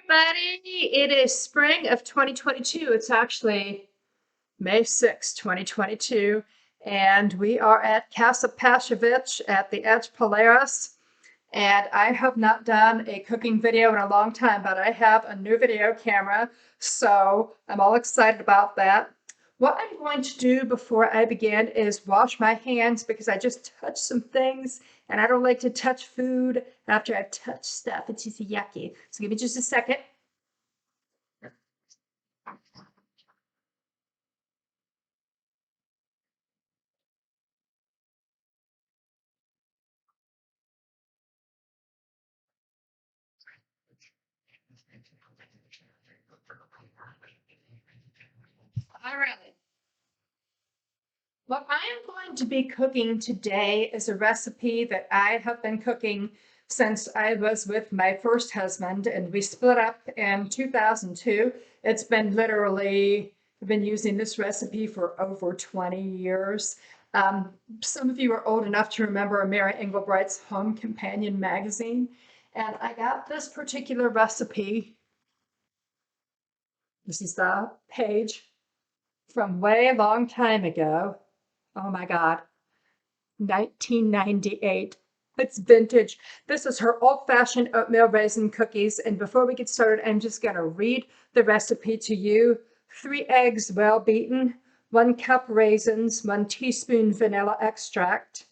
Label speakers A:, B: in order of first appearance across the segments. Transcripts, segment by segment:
A: everybody. It is spring of 2022. It's actually May 6th, 2022. And we are at Casa Pashovich at the Edge Polaris. And I have not done a cooking video in a long time, but I have a new video camera. So I'm all excited about that. What I'm going to do before I begin is wash my hands because I just touched some things and I don't like to touch food after I've touched stuff. It's just yucky. So give me just a second. All right. What I am going to be cooking today is a recipe that I have been cooking since I was with my first husband, and we split up in 2002. It's been literally, I've been using this recipe for over 20 years. Some of you are old enough to remember Mary Engelbreit's Home Companion magazine, and I got this particular recipe. This is the page from way long time ago. Oh my God, 1998. It's vintage. This is her old-fashioned oatmeal raisin cookies. And before we get started, I'm just going to read the recipe to you. 3 eggs well beaten, 1 cup raisins, 1 teaspoon vanilla extract,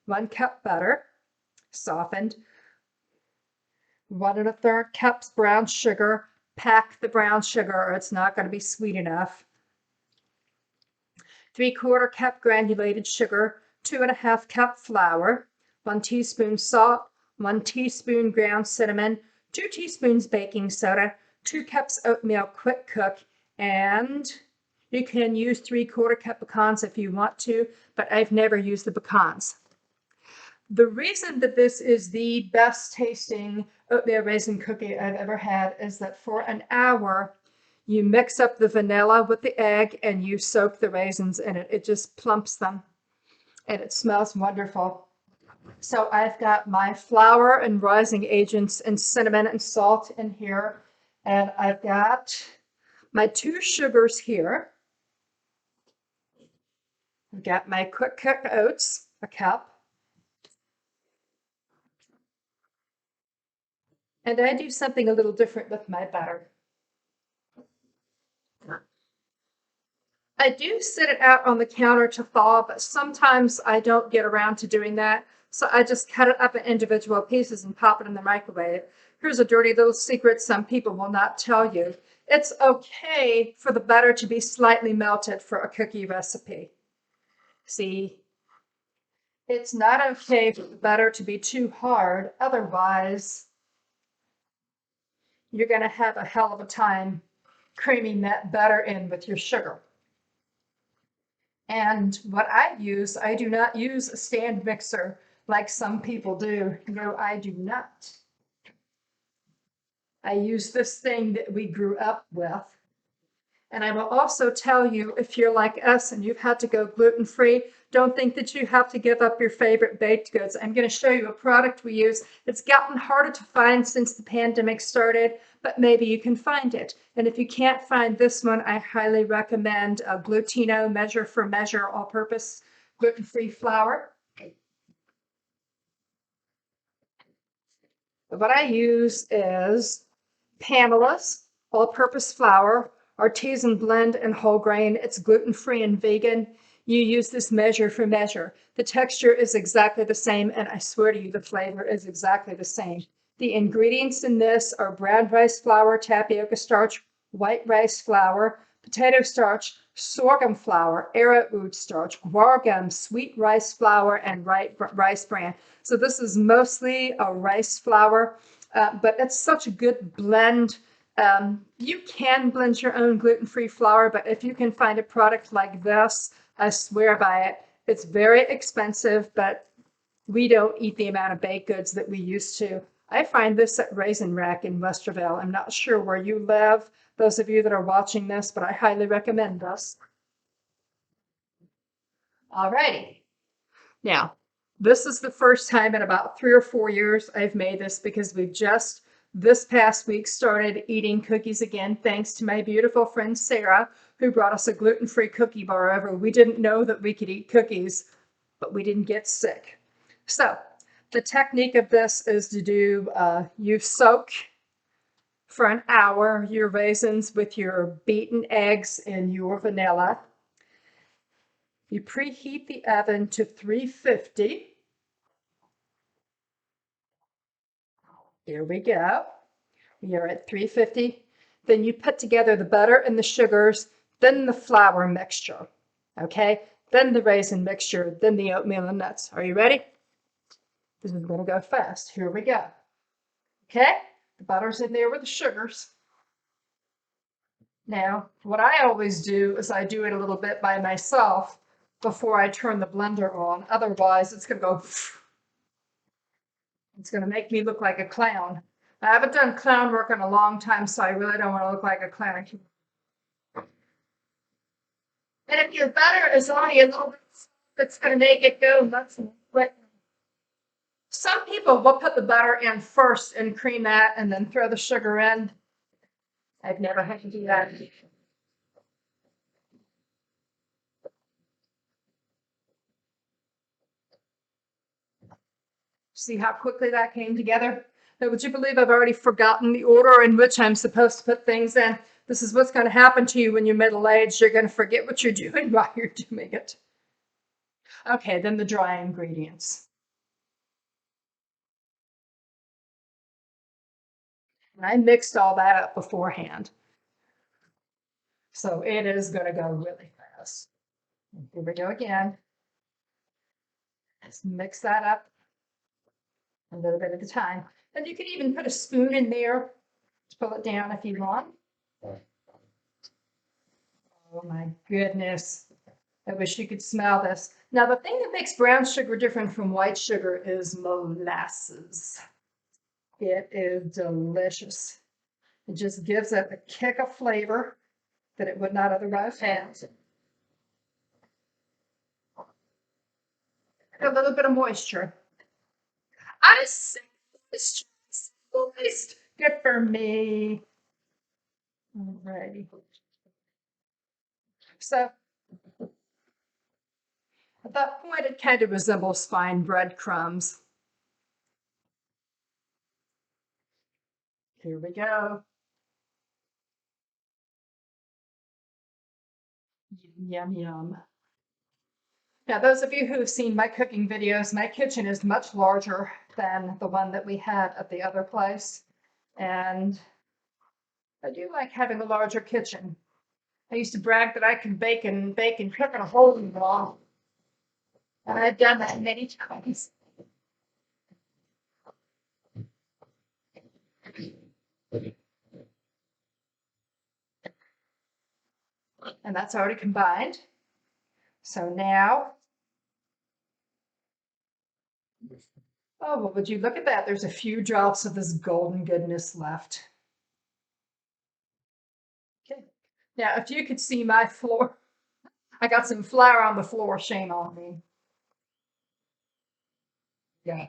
A: 1 cup butter, softened, 1 1/3 cups brown sugar. Pack the brown sugar or it's not going to be sweet enough. 3/4 cup granulated sugar, 2½ cup flour, 1 teaspoon salt, 1 teaspoon ground cinnamon, 2 teaspoons baking soda, 2 cups oatmeal quick cook, and you can use 3/4 cup pecans if you want to, but I've never used the pecans. The reason that this is the best tasting oatmeal raisin cookie I've ever had is that for an hour, you mix up the vanilla with the egg and you soak the raisins in it. It just plumps them and it smells wonderful. So I've got my flour and rising agents and cinnamon and salt in here. And I've got my 2 sugars here. I've got my quick cook oats, a cup. And I do something a little different with my butter. I do sit it out on the counter to thaw, but sometimes I don't get around to doing that. So I just cut it up in individual pieces and pop it in the microwave. Here's a dirty little secret some people will not tell you. It's okay for the butter to be slightly melted for a cookie recipe. See, it's not okay for the butter to be too hard. Otherwise, you're going to have a hell of a time creaming that butter in with your sugar. And what I do not use a stand mixer like some people do. No, I do not. I use this thing that we grew up with. And I will also tell you, if you're like us and you've had to go gluten-free, don't think that you have to give up your favorite baked goods. I'm going to show you a product we use. It's gotten harder to find since the pandemic started, but maybe you can find it. And if you can't find this one, I highly recommend a Glutino Measure for Measure all-purpose gluten-free flour. What I use is Pamela's all-purpose flour, artisan blend and whole grain. It's gluten-free and vegan. You use this measure for measure. The texture is exactly the same, and I swear to you, the flavor is exactly the same. The ingredients in this are brown rice flour, tapioca starch, white rice flour, potato starch, sorghum flour, arrowroot starch, guar gum, sweet rice flour, and rice bran. So this is mostly a rice flour, but it's such a good blend. You can blend your own gluten-free flour, but if you can find a product like this, I swear by it. It's very expensive, but we don't eat the amount of baked goods that we used to. I find this at Raisin Rack in Westerville. I'm not sure where you live, those of you that are watching this, but I highly recommend this. All righty. Now, this is the first time in about 3 or 4 years I've made this because we've just this past week started eating cookies again, thanks to my beautiful friend Sarah, who brought us a gluten-free cookie bar over. We didn't know that we could eat cookies, but we didn't get sick. So the technique of this is to do, you soak for an hour your raisins with your beaten eggs and your vanilla. You preheat the oven to 350. Here we go. We are at 350. Then you put together the butter and the sugars, then the flour mixture, okay? Then the raisin mixture, then the oatmeal and nuts. Are you ready? This is gonna go fast. Here we go. Okay, the butter's in there with the sugars. Now, what I always do is I do it a little bit by myself before I turn the blender on. Otherwise, it's gonna go, it's gonna make me look like a clown. I haven't done clown work in a long time, so I really don't wanna look like a clown. And if your butter is only a little bit, it's gonna make it go nuts and quick. Some people will put the butter in first and cream that and then throw the sugar in. I've never had to do that. See how quickly that came together? Now, would you believe I've already forgotten the order in which I'm supposed to put things in? This is what's going to happen to you when you're middle-aged. You're going to forget what you're doing while you're doing it. Okay, then the dry ingredients. And I mixed all that up beforehand. So it is going to go really fast. Here we go again. Let's mix that up a little bit at a time. And you can even put a spoon in there to pull it down if you want. Oh my goodness. I wish you could smell this. Now, the thing that makes brown sugar different from white sugar is molasses. It is delicious. It just gives it a kick of flavor that it would not otherwise have. A little bit of moisture. I say moist. Good for me. Alrighty. So at that point, it kind of resembles fine breadcrumbs. Here we go. Yum, yum. Now, those of you who have seen my cooking videos, my kitchen is much larger than the one that we had at the other place. And I do like having a larger kitchen. I used to brag that I could bake and cook in a hole in the wall. And I've done that many times. And that's already combined. So now, oh, well, would you look at that? There's a few drops of this golden goodness left. Okay. Now, if you could see my floor, I got some flour on the floor, shame on me. Yeah.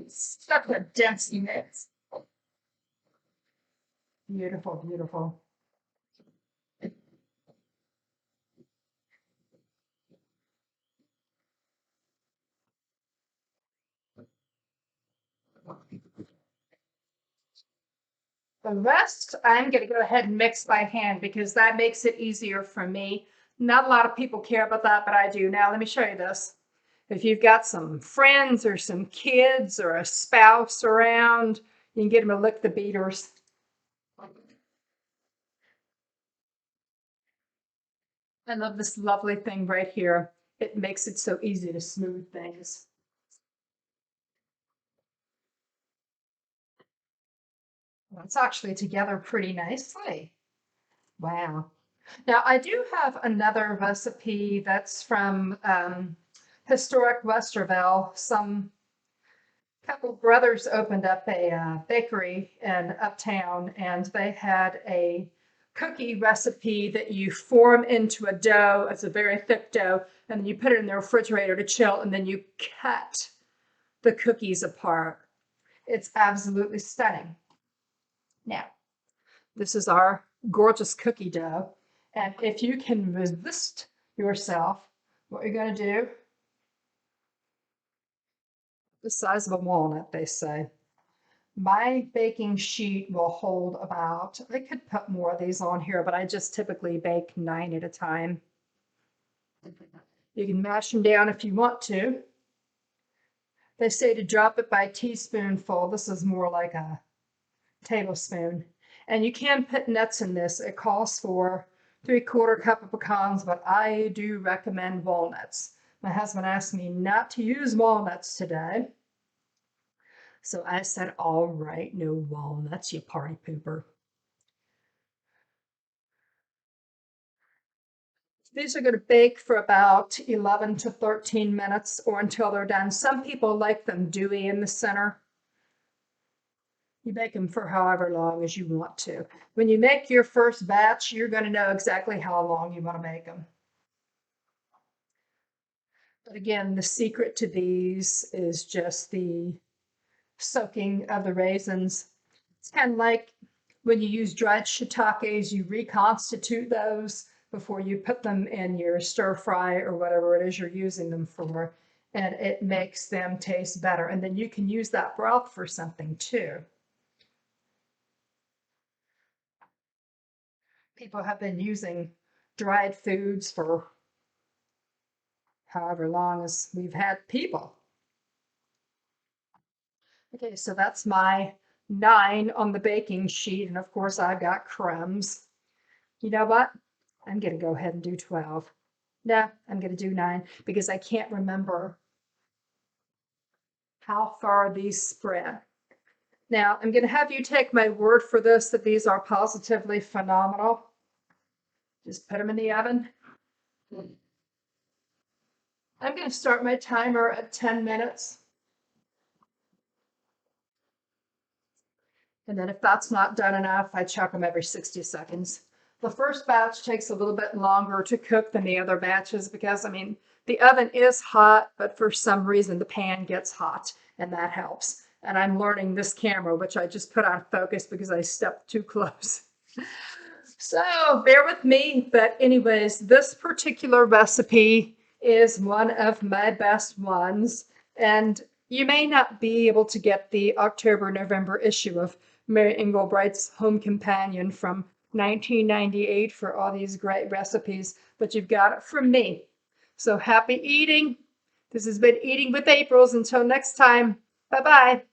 A: Such a dense mix. Beautiful, beautiful. The rest, I'm going to go ahead and mix by hand because that makes it easier for me. Not a lot of people care about that, but I do. Now, let me show you this. If you've got some friends or some kids or a spouse around, you can get them to lick the beaters. I love this lovely thing right here. It makes it so easy to smooth things. Well, it's actually together pretty nicely. Wow. Now, I do have another recipe that's from historic Westerville. Some couple brothers opened up a bakery in Uptown, and they had a cookie recipe that you form into a dough. It's a very thick dough, and then you put it in the refrigerator to chill, and then you cut the cookies apart. It's absolutely stunning. Now, this is our gorgeous cookie dough. And if you can resist yourself, what you're going to do, the size of a walnut, they say. My baking sheet will hold about, I could put more of these on here, but I just typically bake 9 at a time. You can mash them down if you want to. They say to drop it by a teaspoonful. This is more like a tablespoon. And you can put nuts in this. It calls for 3/4 cup of pecans, but I do recommend walnuts. My husband asked me not to use walnuts today. So I said, all right, no walnuts, you party pooper. These are going to bake for about 11 to 13 minutes or until they're done. Some people like them dewy in the center. You bake them for however long as you want to. When you make your first batch, you're going to know exactly how long you want to make them. But again, the secret to these is just the soaking of the raisins. It's kind of like when you use dried shiitakes, you reconstitute those before you put them in your stir fry or whatever it is you're using them for, and it makes them taste better. And then you can use that broth for something too. People have been using dried foods for however long as we've had people. Okay, so that's my 9 on the baking sheet, and of course I've got crumbs. You know what? I'm going to go ahead and do 12. No, I'm going to do 9 because I can't remember how far these spread. Now, I'm going to have you take my word for this that these are positively phenomenal. Just put them in the oven. I'm going to start my timer at 10 minutes. And then if that's not done enough, I check them every 60 seconds. The first batch takes a little bit longer to cook than the other batches because, I mean, the oven is hot, but for some reason the pan gets hot, and that helps. And I'm learning this camera, which I just put on focus because I stepped too close. So bear with me. But anyways, this particular recipe is one of my best ones. And you may not be able to get the October-November issue of Mary Engelbreit's Home Companion from 1998 for all these great recipes, but you've got it from me. So happy eating. This has been Eating with April's. Until next time, bye-bye.